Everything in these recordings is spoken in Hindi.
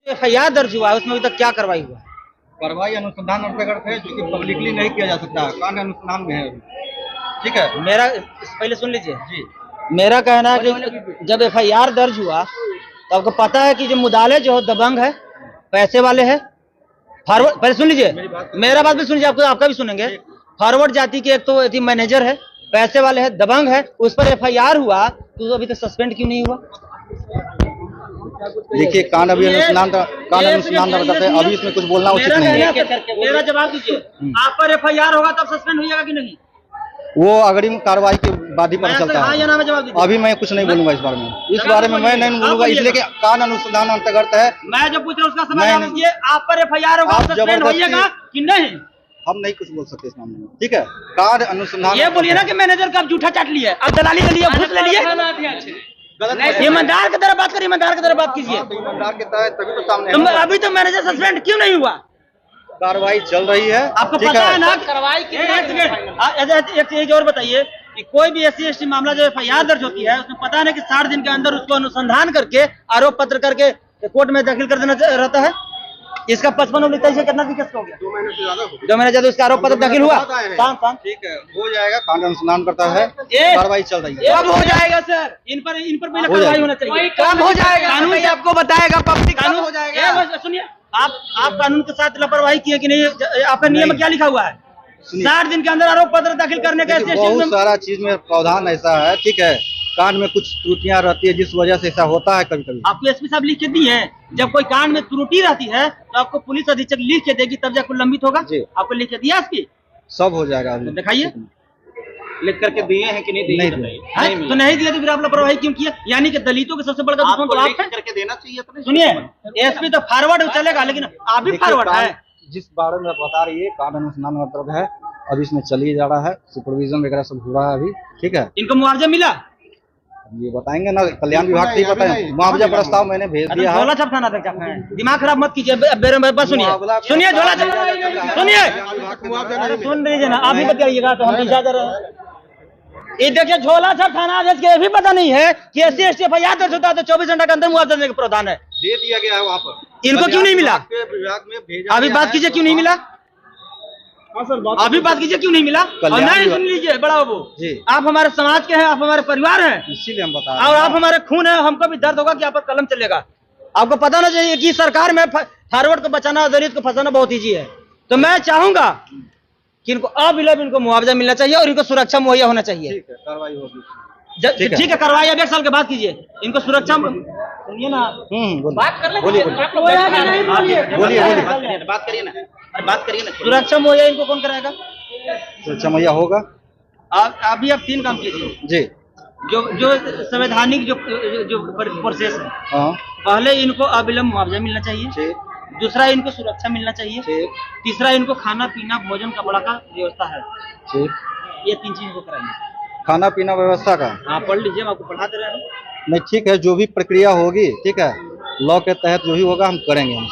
FIR दर्ज हुआ है उसमें अभी तक क्या कार्रवाई हुआ है? कार्रवाई अनुसंधान अंतर्गत है, जो कि पब्लिकली नहीं किया जा सकता, कांड अनुसंधान में है। ठीक है, मेरा पहले सुन लीजिए जी। मेरा कहना है कि जब FIR दर्ज हुआ तो आपको पता है कि जो मुदाले जो दबंग है, पैसे वाले है, फॉरवर्ड। पहले सुन लीजिए मेरा बात भी सुनिए, आपको आपका भी सुनेंगे। फॉरवर्ड जाति के एक तो मैनेजर है, पैसे वाले है, दबंग है, उस पर FIR हुआ तो अभी तक सस्पेंड क्यों नहीं हुआ? देखिए, कांड अभी अनुसंधान बताते हैं, अभी इसमें कुछ बोलना उचित नहीं है। मेरा जवाब दीजिए, आप पर FIR होगा तब सस्पेंड होगा कि नहीं? वो अग्रिम कार्रवाई के बाद ही पता चलता है। जवाब दीजिए। अभी मैं कुछ नहीं बोलूंगा इस बारे में, मैं नहीं बोलूंगा, इसलिए कि कांड अनुसंधान अंतर्गत है। मैं जो पूछ रहा हूँ उसका समाधान दीजिए। आप पर FIR होगा सस्पेंड होइएगा कि नहीं? हम नहीं कुछ बोल सकते इस मामले में, ठीक है। कांड अनुसंधान ये बोलिए ना कि मैनेजर का जूठा चाट लिया, अब दलाली के लिए घूस ले लिए। ईमानदार की तरह बात करिए, ईमानदार की तरह बात कीजिए। ईमानदार के तहत तभी तो सामने अभी तो मैनेजर सस्पेंड क्यों नहीं हुआ? कार्रवाई चल रही है, आपको पता है ना कार्रवाई की। एक चीज और बताइए कि कोई भी SC/ST मामला जो FIR दर्ज होती है उसमें पता है ना कि 60 दिन के अंदर उसको अनुसंधान करके आरोप पत्र करके कोर्ट में दाखिल कर देना रहता है। इसका 55 कितना दिक्कत हो गया? 2 महीने से ज्यादा हो गया। 2 महीने ज्यादा उसका आरोप पत्र दाखिल हुआ। ठीक है, हो जाएगा, कांड अनुसंधान करता है, कार्रवाई चल रही है। कब हो जाएगा सर? इन पर पहले कार्रवाई होना चाहिए। कब हो जाएगा? कानून से आपको बताएगा, पब्लिक कानून हो जाएगा। सुनिए, आप कानून के साथ लापरवाही किए कि नहीं? आपका नियम में क्या लिखा हुआ है? 60 दिन के अंदर आरोप पत्र दाखिल करने का। बहुत सारा चीज में प्रावधान ऐसा है, ठीक है। कांड में कुछ त्रुटियां रहती है जिस वजह से ऐसा होता है कभी कभी। आपको SP साहब लिख के दी है, जब कोई कांड में त्रुटि रहती है तो आपको पुलिस अधीक्षक लिख के देगी, तब जाकर लंबित होगा। आपको लिख के दिया SP? सब हो जाएगा। तो दिखाइए, लिख करके दिए हैं कि नहीं दिए? नहीं तो नहीं दिया तो फिर आप लापरवाही क्यों किया? यानी कि दलितों के सबसे बड़ा दुश्मन तो आप करके देना चाहिए। सुनिए, SP तो फॉरवर्ड चलेगा, लेकिन आप भी फॉरवर्ड है। जिस बारे में आप बता रही है, कांड अनुसंधान अंतर्गत है, अभी इसमें चली जा रहा है, सुपरविजन वगैरह सब हो रहा है अभी, ठीक है। इनको मुआवजा मिला? ये बताएंगे ना, कल्याण विभाग से ही बताएं। मुआवजा प्रस्ताव मैंने भेज दिया है। झोला छपखाना तक जाना है, दिमाग खराब मत कीजिए। बस सुनिए झोला सुनिए, सुन लीजिए ना, आप ही बताइएगा तो हम पीछा कर रहे हैं। ये देखिए, झोला छपखाना आदेश के भी पता नहीं है कि SC/ST FIR दर्ज होता है तो 24 घंटे के अंदर मुआवजा देने का प्रावधान है। दे दिया गया है वहाँ पर। इनको क्यों नहीं मिला? विभाग में भेजा। अभी बात कीजिए, क्यों नहीं मिला? अभी बात कीजिए, क्यों नहीं मिला? और नहीं सुन लीजिए बड़ा बाबू जी, आप हमारे समाज के हैं, आप हमारे परिवार हैं, इसीलिए हम बता रहे हैं। और आप हमारे खून है, हमको भी दर्द होगा कि आप पर कलम चलेगा। आपको पता ना चाहिए कि सरकार में फॉरवर्ड को बचाना, दलित को फंसाना बहुत ईजी है। तो मैं चाहूंगा कि इनको अविलंब इनको मुआवजा मिलना चाहिए और इनको सुरक्षा मुहैया होना चाहिए। ठीक है, कार्रवाई होगी। ठीक है, कार्रवाई अब 1 साल के बाद कीजिए। इनको सुरक्षा सुनिए ना, बात कर ले, बोलिए बात करिए ना। सुरक्षा मुहैया इनको कौन कराएगा? सुरक्षा मुहैया होगा। अभी आप 3 काम कीजिए जी। जो संवैधानिक जो प्रोसेस है, पहले इनको अविलंब मुआवजा मिलना चाहिए, दूसरा इनको सुरक्षा मिलना चाहिए, तीसरा इनको खाना पीना भोजन कपड़ा का व्यवस्था है। ये 3 चीज को कराइए। खाना पीना व्यवस्था का आप पढ़ लीजिए, आपको पढ़ा दे रहे हैं। नहीं, ठीक है, जो भी प्रक्रिया होगी, ठीक है, लॉ के तहत जो भी होगा हम करेंगे। हम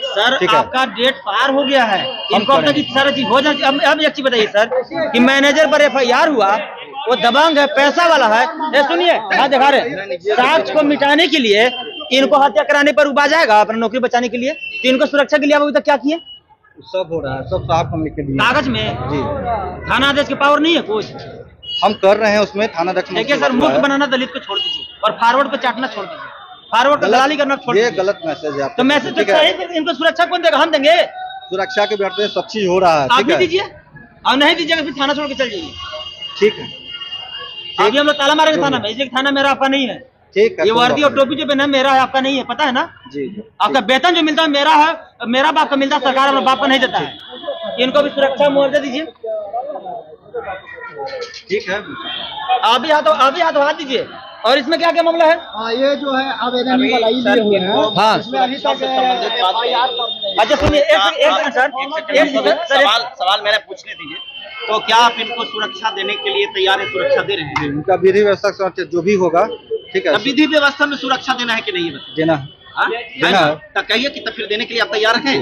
सर आपका डेट पार हो गया है, इनको अब तक सारा चीज हो जाए। अब एक चीज बताइए सर कि मैनेजर पर FIR हुआ, वो दबंग है, पैसा वाला है। ये सुनिए, हाँ दिखा रहे, साक्ष्य को मिटाने के लिए इनको हत्या कराने पर उबा जाएगा अपना नौकरी बचाने के लिए। तो इनको सुरक्षा के लिए अभी तक क्या किए? सब हो रहा है, सब साफ हम लिख के दिए कागज में जी। थाना आदेश की पावर नहीं है कुछ? हम कर रहे हैं उसमें, थाना अध्यक्ष। देखिए सर, मुक्त बनाना दलित को छोड़ दीजिए और फॉरवर्ड को चाटना छोड़ दीजिए, फॉरवर्ड को दलाली करना छोड़ दीजिए। ये गलत मैसेज है। तो मैसेज तो सही, इनको सुरक्षा कौन देगा? हम देंगे। सुरक्षा के बैठते सब चीज हो रहा है, आप भी दीजिए, और नहीं दीजिएगा फिर थाना छोड़ के चल जाइए। ठीक है, अभी हम लोग ताला मारेंगे थाना में, इसलिए थाना मेरा आपका नहीं है। ठीक है, ये वर्दी और टोपी जो पहना है मेरा है, आपका नहीं है, पता है ना जी। आपका वेतन जो मिलता है मेरा है, मेरा बाप का मिलता है, सरकार अपने बाप का नहीं देता है। इनको भी सुरक्षा मुआवजा दीजिए। ठीक है, अभी हाथ दीजिए। और इसमें क्या क्या मामला है? ये जो है आवेदन लिए हुए हैं। हाँ, इसमें अभी तक अच्छा सुनिए, एक सवाल मेरा पूछने दीजिए। तो क्या आप इनको सुरक्षा देने के लिए तैयार है? सुरक्षा दे रहे हैं? उनका विधि व्यवस्था जो भी होगा, ठीक है। विधि व्यवस्था में सुरक्षा देना है कि नहीं? देना देना तो कहिए कि फिर देने के लिए आप तैयार हैं?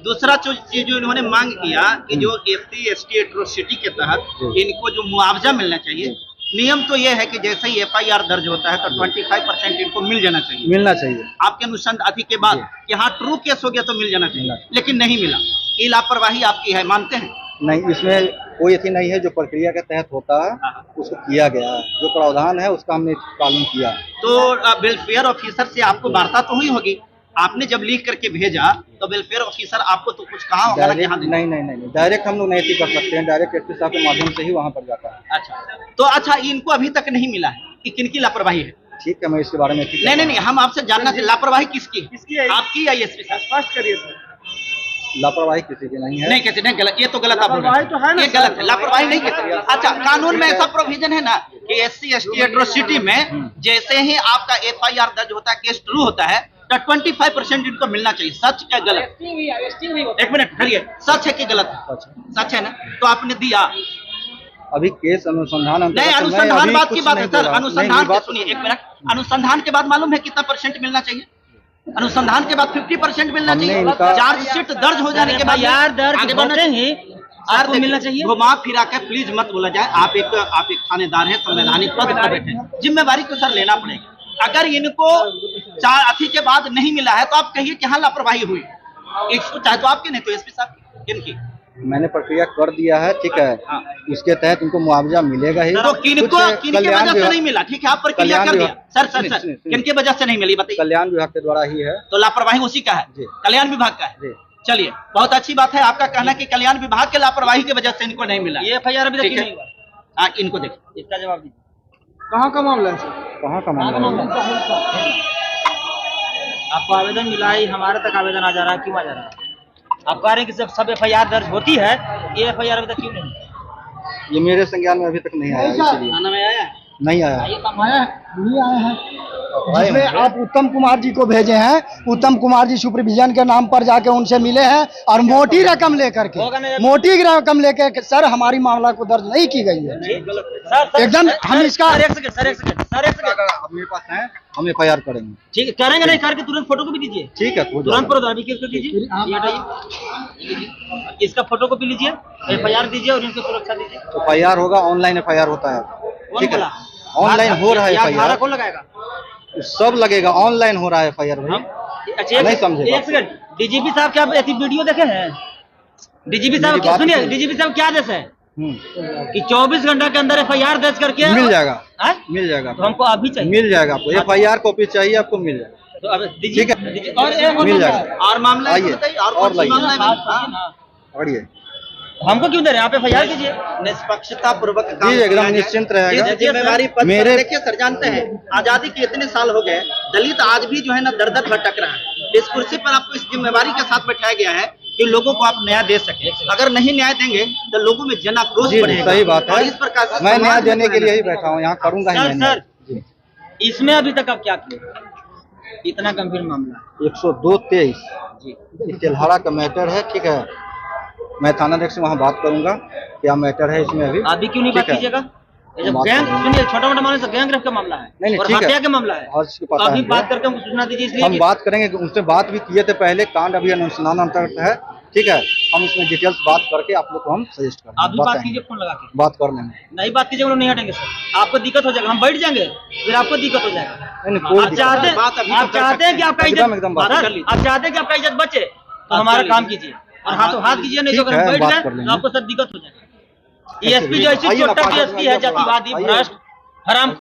दूसरा चीज जो इन्होंने मांग किया कि जो SC/ST एट्रोसिटी के तहत इनको जो मुआवजा मिलना चाहिए, नियम तो ये है कि जैसे ही FIR दर्ज होता है तो 25% इनको मिल जाना चाहिए। मिलना चाहिए। आपके अनुसंधान अधिक के बाद कि हाँ ट्रू केस हो गया तो मिल जाना चाहिए, लेकिन नहीं मिला। ये लापरवाही आपकी है, मानते हैं? नहीं, इसमें कोई अथी नहीं है, जो प्रक्रिया के तहत होता है उसको किया गया है, जो प्रावधान है उसका हमने पालन किया। तो वेलफेयर ऑफिसर से आपको वार्ता तो हुई होगी, आपने जब लिख करके भेजा तो वेलफेयर ऑफिसर आपको तो कुछ कहा होगा ना कि हाँ नहीं, डायरेक्ट हम लोग नहीं कर सकते हैं, डायरेक्ट एसपी साहब के माध्यम से ही वहाँ पर जाता है। अच्छा, तो अच्छा इनको अभी तक नहीं मिला है कि किनकी लापरवाही है? ठीक है, मैं इसके बारे में नहीं, हम आपसे जानना चाहिए लापरवाही किसकी है? आपकी या एसपी साहब? स्पष्ट करिए सर। लापरवाही किसी की नहीं है। नहीं कैसे नहीं, गलत, ये तो गलत आप बोल रहे हैं। तो है ना, ये गलत है, लापरवाही नहीं कहते। अच्छा, कानून में ऐसा प्रोविजन है ना कि SC ST एट्रोसिटी में जैसे ही आपका FIR दर्ज होता है, केस ट्रू होता है तो 25% इनको मिलना चाहिए। सच क्या गलत? एक मिनट ठहरिए, सच है कि गलत है? सच है ना, तो आपने दिया। अभी केस अनुसंधान नहीं, अनुसंधान बात की बात है सर, अनुसंधान की सुनिए एक मिनट। अनुसंधान के बाद मालूम है कितना % मिलना चाहिए? अनुसंधान के बाद 50% मिलना चाहिए। चार्जशीट दर्ज हो जाने के बाद FIR दर्ज होते ही आपको मिलना चाहिए। घुमा फिरा के प्लीज मत बोला जाए। आप एक थानेदार हैं, संवैधानिक पद पर बैठे, जिम्मेवारी को सर लेना पड़ेगा। अगर इनको 4 अथी के बाद नहीं मिला है तो आप कहिए कि हाँ लापरवाही हुई। इसको चाहे तो आपके नहीं तो एसपी साहब की, इनकी। मैंने प्रक्रिया कर दिया है, ठीक है, उसके तहत उनको मुआवजा मिलेगा ही। तो किनको किनके वजह से नहीं मिला? ठीक है, आप प्रक्रिया कर दिया सर, किनके वजह से नहीं मिली बताइए? कल्याण विभाग के द्वारा ही है। तो लापरवाही उसी का है, कल्याण विभाग का है। चलिए, बहुत अच्छी बात है आपका कहना कि कल्याण विभाग के लापरवाही की वजह से इनको नहीं मिला। ये FIR अभी तक क्यों नहीं हुआ? इनको देखिए, इसका जवाब दीजिए। कहाँ का मामला है सर? कहाँ का मामला है? आपको आवेदन मिला है, हमारे तक आवेदन आ जा रहा है, क्यों आ जा रहा है? आप कह रहे हैं कि सब FIR दर्ज होती है, ये FIR अभी तक क्यों नहीं? ये मेरे संज्ञान में अभी तक नहीं आया, इसलिए थाना में आया है? नहीं आया। नहीं आए हैं, जिसमें आप उत्तम कुमार जी को भेजे हैं। उत्तम कुमार जी सुपरविजन के नाम पर जाके उनसे मिले हैं और मोटी रकम लेकर के सर हमारी मामला को दर्ज नहीं की गई है। एकदम हम इसका एक सेकंड मेरे पास है, हम FIR करेंगे। ठीक है, करेंगे नहीं करके तुरंत फोटो कॉपी दीजिए। ठीक है, तुरंत फोटो अभी किसको दीजिए, ये हटाइए, इसका फोटो कॉपी लीजिए, FIR दीजिए और इनकी सुरक्षा दीजिए। FIR होगा, ऑनलाइन FIR होता है, ठीक है, ऑनलाइन हो रहा है FIR। कौन लगाएगा? सब लगेगा, ऑनलाइन हो रहा है FIR भाई। अच्छा, नहीं समझे। एक सेकंड, DGP साहब क्या ऐसी वीडियो देखे हैं? DGP साहब सुनिए, DGP साहब क्या आदेश है कि 24 घंटा के अंदर FIR दर्ज करके मिल जाएगा, मिल जाएगा। तो हमको अभी चाहिए, मिल जाएगा आपको, FIR कॉपी चाहिए आपको, मिल जाएगा। तो अब दीजिए, ठीक है, दीजिए। और मिल जाएगा। और मामला आइए, और लाइए। मामला पढ़िए, हमको क्यों दे रहे हैं? आप FIR कीजिए, निष्पक्षता पूर्वक जी एकदम निश्चिंत रहेगा। जिम्मेवारी पद मेरे पर देखिए सर, जानते हैं आजादी के इतने साल हो गए, दलित आज भी जो है ना दर दर भटक रहा है। इस कुर्सी पर आपको इस जिम्मेवारी के साथ बैठाया गया है कि लोगों को आप न्याय दे सके। अगर नहीं न्याय देंगे तो लोगों में जन आक्रोश बढ़ेगा। सही बात और है, इस प्रकार से मैं न्याय देने के लिए ही बैठा हूँ, यहाँ करूंगा ही मैं। सर, इसमें अभी तक आप क्या किए? इतना गंभीर मामला 102-23 तेल्हाड़ा का मैटर है, ठीक है, मैं थानाध्यक्ष से वहाँ बात करूंगा क्या मैटर है इसमें। अभी क्यों नहीं बात कीजिएगा? गैंग सुनिए, छोटा मोटा मामला से गैंग रेप का मामला है, नहीं, और ठीक है, हत्या का मामला है, और इसकी पता अभी है बात करके हमको सूचना दीजिए। इसलिए हम बात करेंगे, उनसे बात भी किए थे पहले, कांड अभी अनुसंधान अंतर्गत है, ठीक है, हम इसमें डिटेल्स बात करके आप लोग को हम सजेस्ट करेंगे। अभी बात कीजिए, फोन लगा के बात कर लेंगे। नहीं बात कीजिए, वो लोग नहीं हटेंगे सर, आपको दिक्कत हो जाएगा, हम बैठ जाएंगे, फिर आपको दिक्कत हो जाएगा। आप चाहते हैं कि आपका इज्जत, आप चाहते हैं कि आपका इज्जत बचे तो हमारा काम कीजिए, और हाथों हाथ कीजिए, नहीं तो अगर हम बैठ गए तो आपको सर दिक्कत हो जाएगा। ESP जो ऐसी चोट्टा DSP है, जातिवादी, भ्रष्ट, हराम